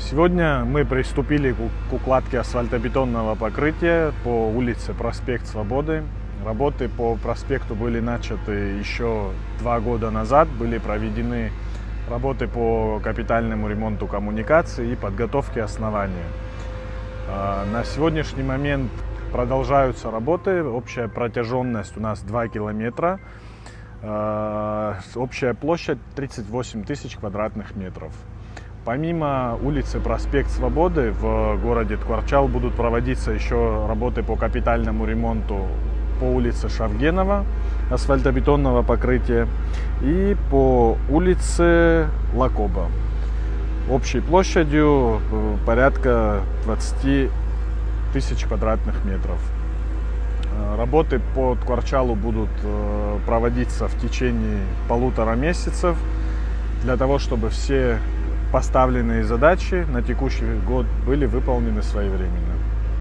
Сегодня мы приступили к укладке асфальтобетонного покрытия по улице Проспект Свободы. Работы по проспекту были начаты еще 2 года назад. Были проведены работы по капитальному ремонту коммуникаций и подготовке основания. На сегодняшний момент продолжаются работы. Общая протяженность у нас 2 километра. Общая площадь 38 тысяч квадратных метров. Помимо улицы Проспект Свободы в городе Ткварчал будут проводиться еще работы по капитальному ремонту по улице Шавгенова, асфальтобетонного покрытия, и по улице Лакоба. Общей площадью порядка 20 тысяч квадратных метров. Работы по Ткварчалу будут проводиться в течение 1,5 месяцев для того, чтобы все поставленные задачи на текущий год были выполнены своевременно.